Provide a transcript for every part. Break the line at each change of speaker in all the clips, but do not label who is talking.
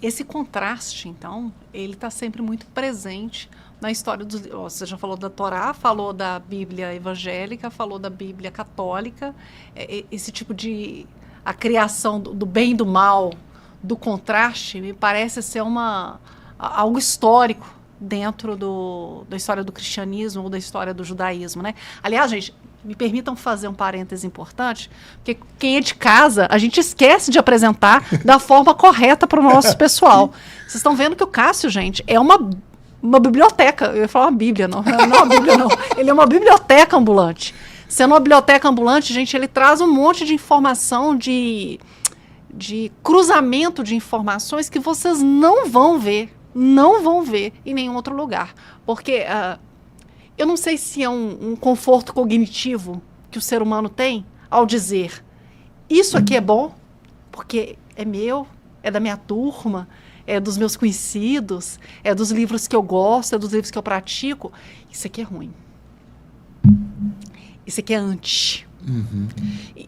Esse contraste, então, ele está sempre muito presente na história dos... Você já falou da Torá, falou da Bíblia evangélica, falou da Bíblia católica. Esse tipo de... A criação do bem e do mal, do contraste, me parece ser algo histórico dentro da história do cristianismo ou da história do judaísmo, né? Aliás, gente, me permitam fazer um parêntese importante, porque quem é de casa, a gente esquece de apresentar da forma correta para o nosso pessoal. Vocês estão vendo que o Cássio, gente, é uma biblioteca. Eu ia falar uma bíblia, não é uma bíblia, não. Ele é uma biblioteca ambulante. Sendo uma biblioteca ambulante, gente, ele traz um monte de informação, de cruzamento de informações que vocês não vão ver em nenhum outro lugar. Porque eu não sei se é um conforto cognitivo que o ser humano tem ao dizer isso aqui é bom, porque é meu, é da minha turma, é dos meus conhecidos, é dos livros que eu gosto, é dos livros que eu pratico. Isso aqui é ruim. Isso aqui é anti.
Uhum.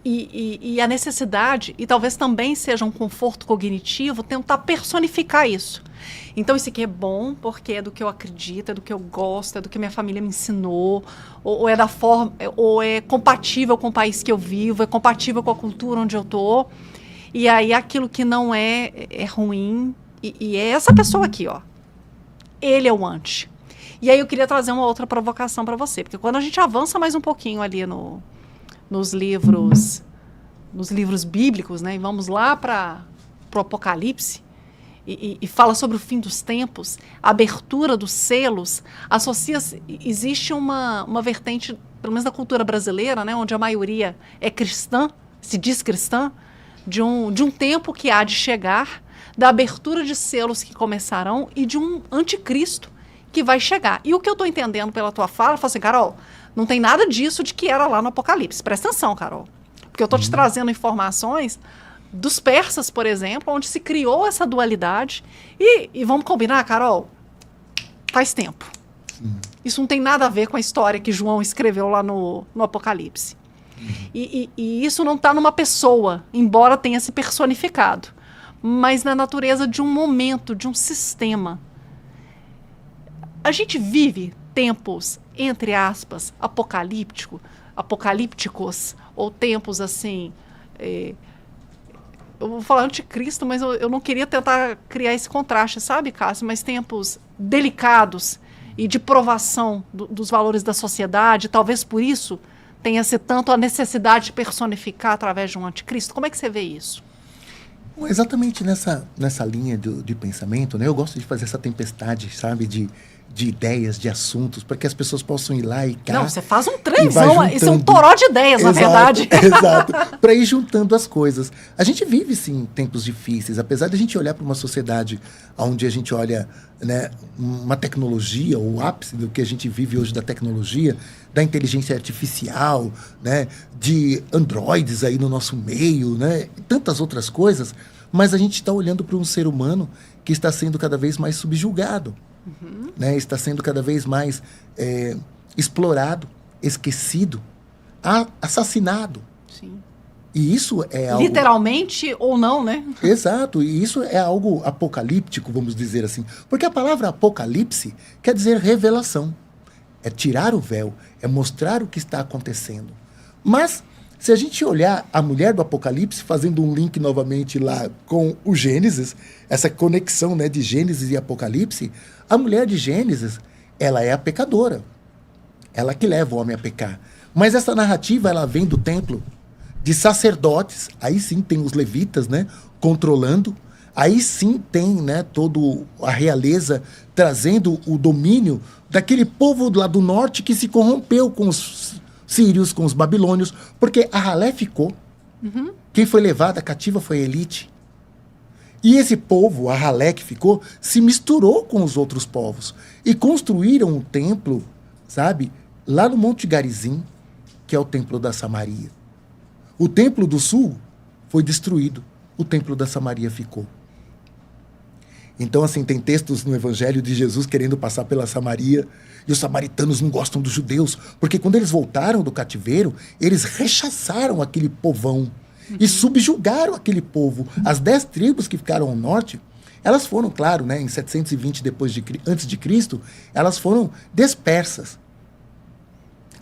E a necessidade, e talvez também seja um conforto cognitivo, tentar personificar isso. Então, isso aqui é bom porque é do que eu acredito, é do que eu gosto, é do que minha família me ensinou, ou é da forma, ou é compatível com o país que eu vivo, é compatível com a cultura onde eu tô. E aí, aquilo que não é ruim. E é essa pessoa aqui, ó. Ele é o anti. E aí, eu queria trazer uma outra provocação para você, porque quando a gente avança mais um pouquinho ali nos livros bíblicos, né? E vamos lá para o Apocalipse e fala sobre o fim dos tempos, a abertura dos selos, existe uma vertente, pelo menos da cultura brasileira, né? Onde a maioria é cristã, se diz cristã, de um tempo que há de chegar, da abertura de selos que começarão e de um anticristo que vai chegar. E o que eu estou entendendo pela tua fala, eu falo assim, Carol, não tem nada disso de que era lá no Apocalipse. Presta atenção, Carol. Porque eu estou te trazendo informações dos persas, por exemplo, onde se criou essa dualidade. E vamos combinar, Carol? Faz tempo. Isso não tem nada a ver com a história que João escreveu lá no Apocalipse. E isso não está numa pessoa, embora tenha se personificado, mas na natureza de um momento, de um sistema. A gente vive tempos, entre aspas, apocalípticos, ou tempos assim, eu vou falar anticristo, mas eu não queria tentar criar esse contraste, sabe, Cássio? Mas tempos delicados e de provação dos valores da sociedade, talvez por isso tenha-se tanto a necessidade de personificar através de um anticristo. Como é que você vê isso?
Exatamente nessa linha de pensamento, né? Eu gosto de fazer essa tempestade, sabe, de ideias, de assuntos, para que as pessoas possam ir lá e cá.
Não, você faz um trenzão, isso é um toró de ideias, na verdade.
Exato, para ir juntando as coisas. A gente vive, sim, tempos difíceis, apesar de a gente olhar para uma sociedade onde a gente olha, né, uma tecnologia, o ápice do que a gente vive hoje da tecnologia, da inteligência artificial, né, de androides aí no nosso meio, né, e tantas outras coisas, mas a gente está olhando para um ser humano que está sendo cada vez mais subjugado. Né, está sendo cada vez mais explorado, esquecido, assassinado.
Sim.
E isso é algo...
Literalmente ou não, né?
Exato, e isso é algo apocalíptico, vamos dizer assim. Porque a palavra apocalipse quer dizer revelação. É tirar o véu, é mostrar o que está acontecendo. Mas, se a gente olhar a mulher do Apocalipse, fazendo um link novamente lá com o Gênesis, essa conexão, né, de Gênesis e Apocalipse, a mulher de Gênesis, ela é a pecadora. Ela que leva o homem a pecar. Mas essa narrativa, ela vem do templo de sacerdotes, aí sim tem os levitas, né, controlando, aí sim tem, né, toda a realeza trazendo o domínio daquele povo lá do norte que se corrompeu com os sírios, com os babilônios, porque a ralé ficou. Quem foi levada cativa foi a elite. E esse povo, a ralé que ficou, se misturou com os outros povos e construíram um templo, sabe, lá no Monte Garizim, que é o templo da Samaria. O templo do sul foi destruído, o templo da Samaria ficou. Então, assim, tem textos no Evangelho de Jesus querendo passar pela Samaria, e os samaritanos não gostam dos judeus, porque quando eles voltaram do cativeiro, eles rechaçaram aquele povão e subjugaram aquele povo. As 10 tribos que ficaram ao norte Elas foram, claro, né, em 720 antes de Cristo, elas foram dispersas.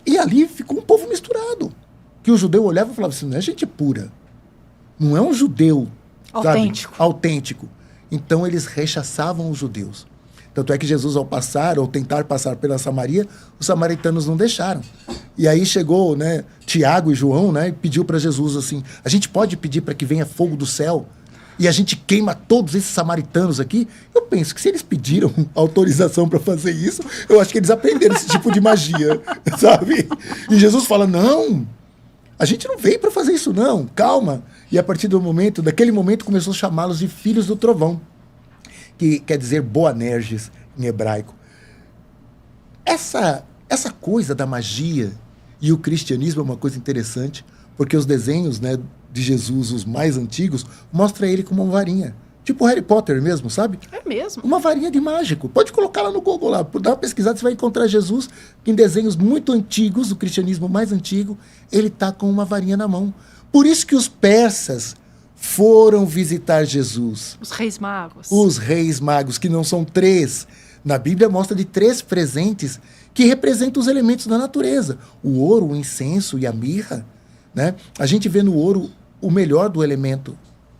E ali ficou um povo misturado. Que o judeu olhava e falava assim, não é gente pura. Não é um judeu,
Autêntico.
Sabe, autêntico. Então eles rechaçavam os judeus. Tanto é que Jesus, ao passar, ou tentar passar pela Samaria, os samaritanos não deixaram. E aí chegou, né, Tiago e João, né, e pediu para Jesus assim, a gente pode pedir para que venha fogo do céu e a gente queima todos esses samaritanos aqui? Eu penso que se eles pediram autorização para fazer isso, eu acho que eles aprenderam esse tipo de magia, sabe? E Jesus fala, não, a gente não veio para fazer isso não, calma. E a partir daquele momento, começou a chamá-los de filhos do trovão, que quer dizer Boanerges em hebraico. Essa coisa da magia e o cristianismo é uma coisa interessante, porque os desenhos, né, de Jesus, os mais antigos, mostram ele como uma varinha. Tipo Harry Potter mesmo, sabe?
É mesmo?
Uma varinha de mágico. Pode colocar lá no Google, lá, dá uma pesquisada, você vai encontrar Jesus em desenhos muito antigos, o cristianismo mais antigo, ele está com uma varinha na mão. Por isso que os persas foram visitar Jesus.
Os reis magos.
Os reis magos, que não são 3. Na Bíblia mostra de 3 presentes que representam os elementos da natureza. O ouro, o incenso e a mirra. Né? A gente vê no ouro o melhor do elemento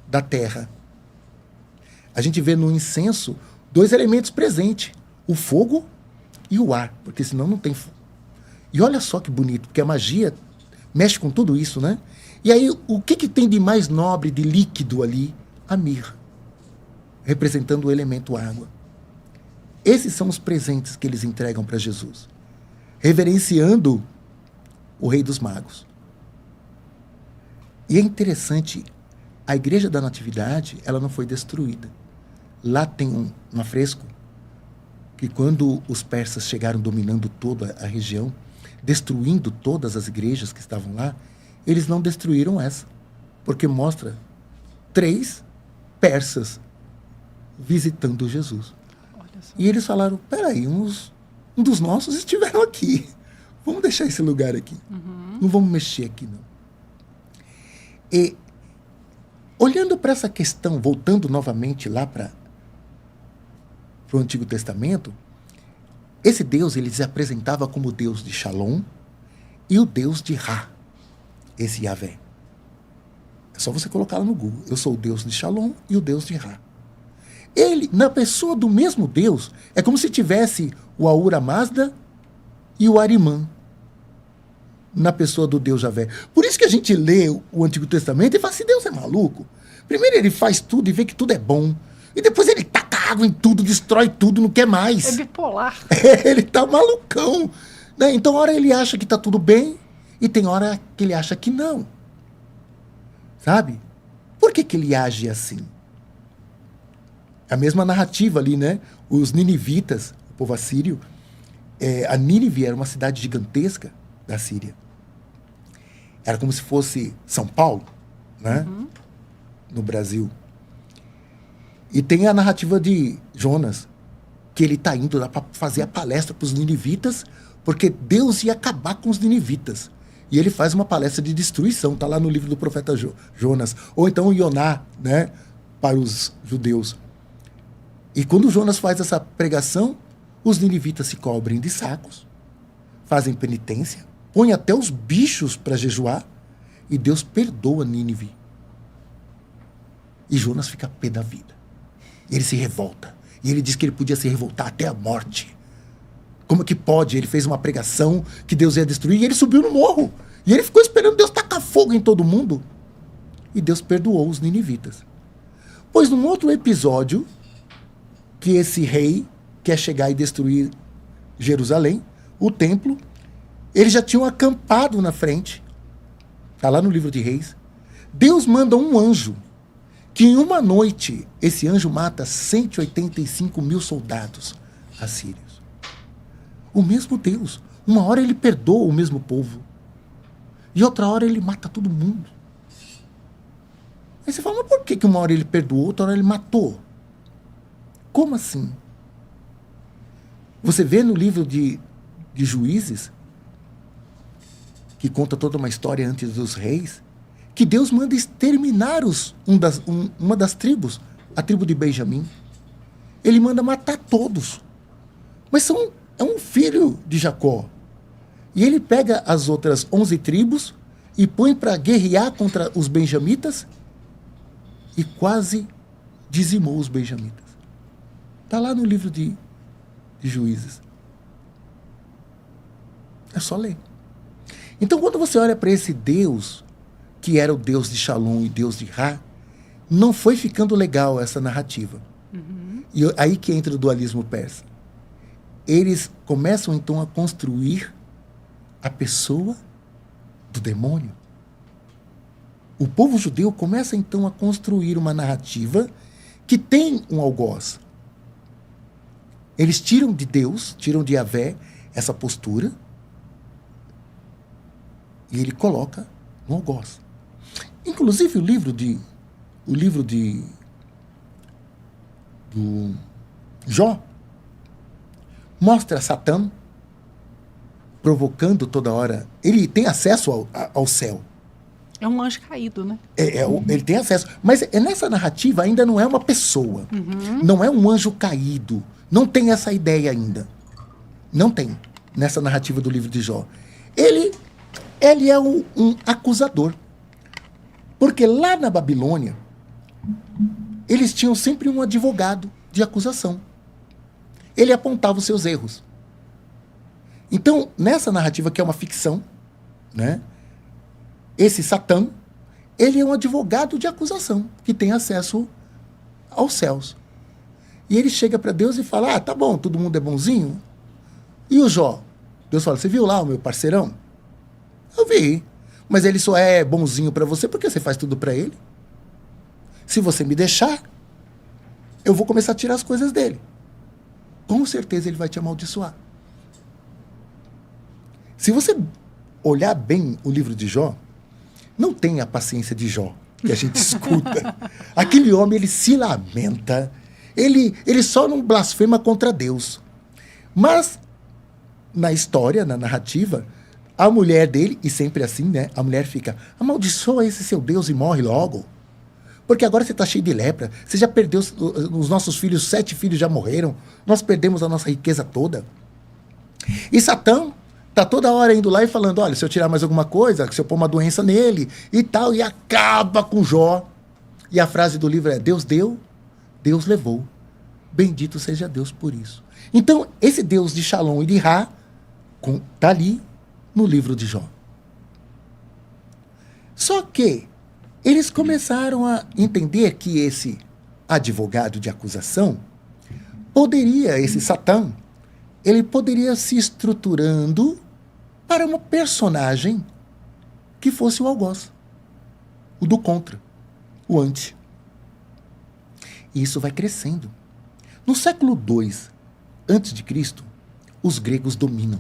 da terra. A gente vê no incenso 2 elementos presentes. O fogo e o ar. Porque senão não tem fogo. E olha só que bonito, porque a magia mexe com tudo isso, né? E aí, o que tem de mais nobre, de líquido ali? A mirra, representando o elemento água. Esses são os presentes que eles entregam para Jesus, reverenciando o Rei dos Magos. E é interessante, a Igreja da Natividade, ela não foi destruída. Lá tem um afresco que quando os persas chegaram dominando toda a região, destruindo todas as igrejas que estavam lá, eles não destruíram essa, porque mostra 3 persas visitando Jesus. E eles falaram, peraí, um dos nossos estiveram aqui. Vamos deixar esse lugar aqui. Não vamos mexer aqui, não. E, olhando para essa questão, voltando novamente lá para o Antigo Testamento, esse Deus, ele se apresentava como o Deus de Shalom e o Deus de Ra. Esse Yahvé. É só você colocar lá no Google. Eu sou o Deus de Shalom e o Deus de Ra. Ele, na pessoa do mesmo Deus, é como se tivesse o Ahura Mazda e o Arimã na pessoa do Deus Yahvé. Por isso que a gente lê o Antigo Testamento e fala assim, Deus é maluco. Primeiro ele faz tudo e vê que tudo é bom. E depois ele taca água em tudo, destrói tudo, não quer mais.
É bipolar.
Ele tá malucão. Né? Então, hora ele acha que tá tudo bem, e tem hora que ele acha que não. Sabe? Por que ele age assim? A mesma narrativa ali, né? Os ninivitas, o povo assírio, a Nínive era uma cidade gigantesca da Síria. Era como se fosse São Paulo, né? No Brasil. E tem a narrativa de Jonas, que ele está indo lá para fazer a palestra para os ninivitas, porque Deus ia acabar com os ninivitas. E ele faz uma palestra de destruição, está lá no livro do profeta Jonas. Ou então o Ioná, né, para os judeus. E quando Jonas faz essa pregação, os ninivitas se cobrem de sacos, fazem penitência, põem até os bichos para jejuar, e Deus perdoa Nínive. E Jonas fica pé da vida. Ele se revolta. E ele diz que ele podia se revoltar até a morte. Como que pode? Ele fez uma pregação que Deus ia destruir e ele subiu no morro. E ele ficou esperando Deus tacar fogo em todo mundo. E Deus perdoou os ninivitas. Pois num outro episódio, que esse rei quer chegar e destruir Jerusalém, o templo, eles já tinham acampado na frente. Está lá no livro de Reis. Deus manda um anjo, que em uma noite, esse anjo mata 185 mil soldados assírios. O mesmo Deus. Uma hora ele perdoa o mesmo povo. E outra hora ele mata todo mundo. Aí você fala, mas por que uma hora ele perdoou, outra hora ele matou? Como assim? Você vê no livro de Juízes, que conta toda uma história antes dos reis, que Deus manda exterminar uma das tribos, a tribo de Benjamim. ele manda matar todos. Mas é um filho de Jacó. E ele pega as outras 11 tribos e põe para guerrear contra os benjamitas e quase dizimou os benjamitas. Está lá no livro de Juízes. É só ler. Então, quando você olha para esse Deus, que era o Deus de Shalom e Deus de Ra, não foi ficando legal essa narrativa. E aí que entra o dualismo persa. Eles começam, então, a construir a pessoa do demônio. O povo judeu começa, então, a construir uma narrativa que tem um algoz. Eles tiram de Deus, tiram de Yahvé essa postura e ele coloca no algoz. Inclusive, o livro do Jó mostra Satã provocando toda hora. Ele tem acesso ao céu.
É um anjo caído, né?
Ele tem acesso. Mas nessa narrativa ainda não é uma pessoa. Não é um anjo caído. Não tem essa ideia ainda. Não tem. Nessa narrativa do livro de Jó. Ele é um acusador. Porque lá na Babilônia, eles tinham sempre um advogado de acusação. Ele apontava os seus erros. Então, nessa narrativa, que é uma ficção, né, esse Satã, ele é um advogado de acusação, que tem acesso aos céus. E ele chega para Deus e fala, tá bom, todo mundo é bonzinho. E o Jó? Deus fala, você viu lá o meu parceirão? Eu vi. Mas ele só é bonzinho para você porque você faz tudo para ele. Se você me deixar, eu vou começar a tirar as coisas dele. Com certeza ele vai te amaldiçoar. Se você olhar bem o livro de Jó, não tem a paciência de Jó que a gente escuta. Aquele homem, ele se lamenta, ele só não blasfema contra Deus. Mas, na história, na narrativa, a mulher dele, e sempre assim, né? A mulher fica, amaldiçoa esse seu Deus e morre logo. Porque agora você está cheio de lepra, você já perdeu os nossos filhos, 7 filhos já morreram, nós perdemos a nossa riqueza toda. E Satã tá toda hora indo lá e falando, olha, se eu tirar mais alguma coisa, se eu pôr uma doença nele e tal, e acaba com Jó. E a frase do livro é, Deus deu, Deus levou. Bendito seja Deus por isso. Então, esse Deus de Shalom e de Ra tá ali no livro de Jó. Só que eles começaram a entender que esse advogado de acusação esse Satã, ele poderia se estruturando para uma personagem que fosse o algoz, o do contra, o anti. E isso vai crescendo. No século II a.C., os gregos dominam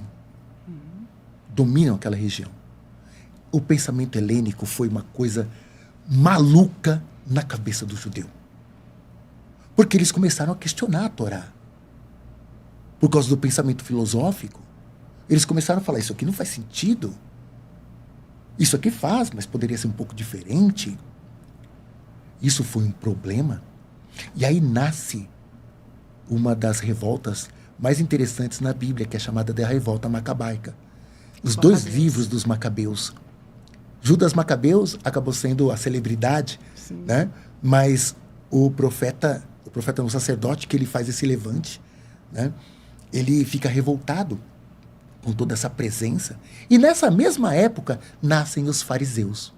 aquela região. O pensamento helênico foi uma coisa maluca na cabeça do judeu. Porque eles começaram a questionar a Torá. Por causa do pensamento filosófico, eles começaram a falar, isso aqui não faz sentido. Isso aqui faz, mas poderia ser um pouco diferente. Isso foi um problema. E aí nasce uma das revoltas mais interessantes na Bíblia, que é chamada de Revolta Macabaica. Os 2 livros dos Macabeus. Judas Macabeus acabou sendo a celebridade, né? Mas o profeta, o sacerdote, que ele faz esse levante, né? Ele fica revoltado com toda essa presença. E nessa mesma época nascem os fariseus,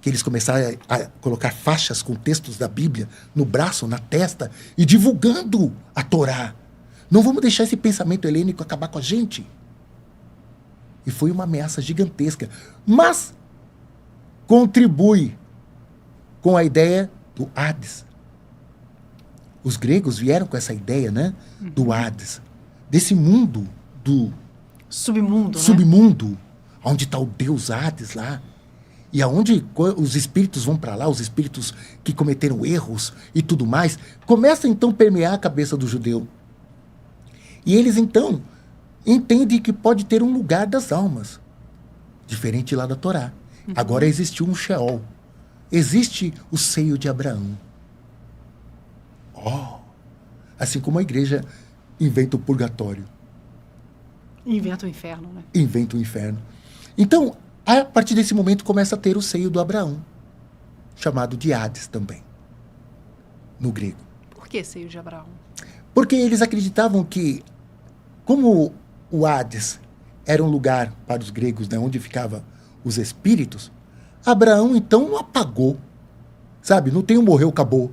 que eles começaram a colocar faixas com textos da Bíblia no braço, na testa, e divulgando a Torá. Não vamos deixar esse pensamento helênico acabar com a gente. E foi uma ameaça gigantesca. Mas contribui com a ideia do Hades. Os gregos vieram com essa ideia, né? Do Hades. Desse mundo do submundo, né? Onde está o deus Hades lá. E aonde os espíritos vão para lá, os espíritos que cometeram erros e tudo mais, começa então a permear a cabeça do judeu. E eles então entendem que pode ter um lugar das almas, diferente lá da Torá. Agora existe um Sheol, existe o seio de Abraão. Assim como a igreja inventa o purgatório.
Inventa o inferno, né?
Inventa o inferno. Então, a partir desse momento começa a ter o seio do Abraão, chamado de Hades também, no grego.
Por que seio de Abraão?
Porque eles acreditavam que, como o Hades era um lugar para os gregos, né, onde ficavam os espíritos, Abraão então não apagou, sabe? Não tem um morreu, acabou,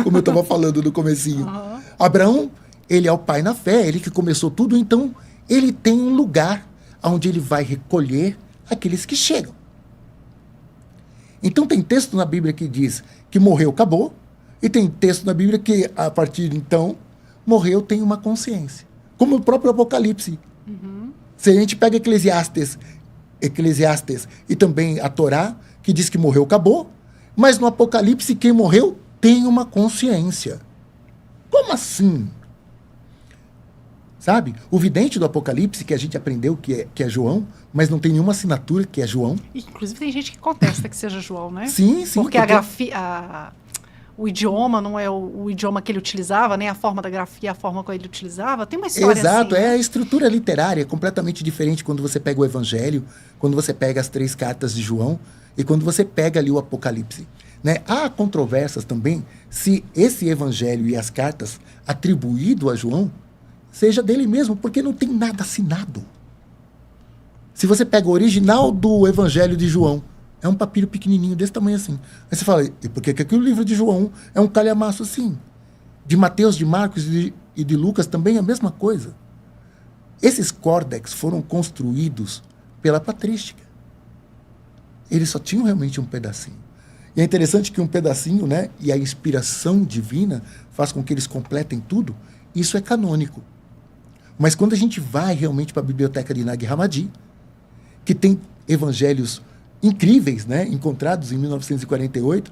como eu estava falando no comecinho.
Uhum.
Abraão, ele é o pai na fé, ele que começou tudo, então ele tem um lugar onde ele vai recolher aqueles que chegam. Então tem texto na Bíblia que diz que morreu, acabou, e tem texto na Bíblia que, a partir de então, morreu, tem uma consciência. Como o próprio Apocalipse.
Uhum.
Se a gente pega Eclesiastes e também a Torá, que diz que morreu, acabou, mas no Apocalipse quem morreu tem uma consciência. Como assim? Sabe? O vidente do Apocalipse, que a gente aprendeu que é João, mas não tem nenhuma assinatura que é João.
Inclusive tem gente que contesta que seja João, né?
Sim.
Porque o idioma não é o idioma que ele utilizava, né? A forma da grafia, a forma como ele utilizava. Tem uma história
Exato,
assim, né?
a estrutura literária é completamente diferente quando você pega o Evangelho, quando você pega as 3 cartas de João e quando você pega ali o Apocalipse. Né? Há controvérsias também se esse Evangelho e as cartas atribuído a João seja dele mesmo, porque não tem nada assinado. Se você pega o original do Evangelho de João, é um papiro pequenininho desse tamanho assim. Aí você fala, e por que aqui o livro de João é um calhamaço assim? De Mateus, de Marcos e de Lucas também é a mesma coisa. Esses córdex foram construídos pela patrística. Eles só tinham realmente um pedacinho. E é interessante que um pedacinho, né, e a inspiração divina faz com que eles completem tudo. Isso é canônico. Mas quando a gente vai realmente para a biblioteca de Nag Hammadi, que tem evangelhos incríveis, né, encontrados em 1948,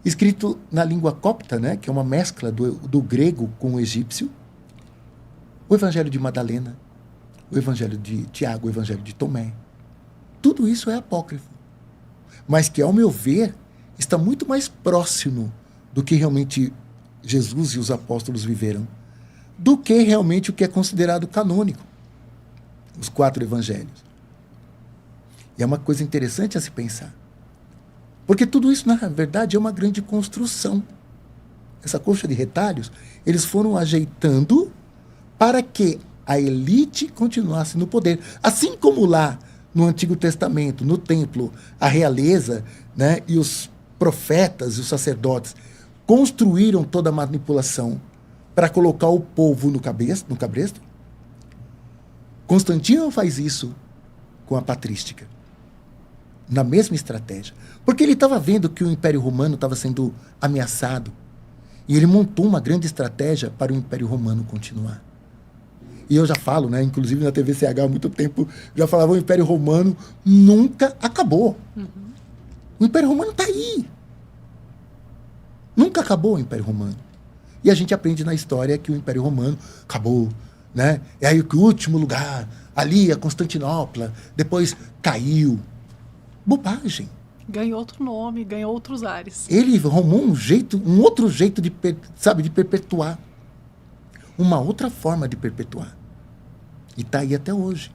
escrito na língua copta, né, que é uma mescla do grego com o egípcio, o evangelho de Madalena, o evangelho de Tiago, o evangelho de Tomé. Tudo isso é apócrifo. Mas que, ao meu ver, está muito mais próximo do que realmente Jesus e os apóstolos viveram, do que realmente o que é considerado canônico, os 4 evangelhos. E é uma coisa interessante a se pensar. Porque tudo isso, na verdade, é uma grande construção. Essa coxa de retalhos, eles foram ajeitando para que a elite continuasse no poder. Assim como lá no Antigo Testamento, no templo, a realeza, né, e os profetas e os sacerdotes construíram toda a manipulação para colocar o povo no cabresto. Constantino faz isso com a patrística. Na mesma estratégia. Porque ele estava vendo que o Império Romano estava sendo ameaçado. E ele montou uma grande estratégia para o Império Romano continuar. E eu já falo, né, inclusive na TVCH há muito tempo, já falava, o Império Romano nunca acabou. Uhum. O Império Romano está aí. Nunca acabou o Império Romano. E a gente aprende na história que o Império Romano acabou, né? É aí que o último lugar, ali a Constantinopla, depois caiu. Bobagem.
Ganhou outro nome, ganhou outros ares.
Ele arrumou um outro jeito de perpetuar. Uma outra forma de perpetuar. E está aí até hoje.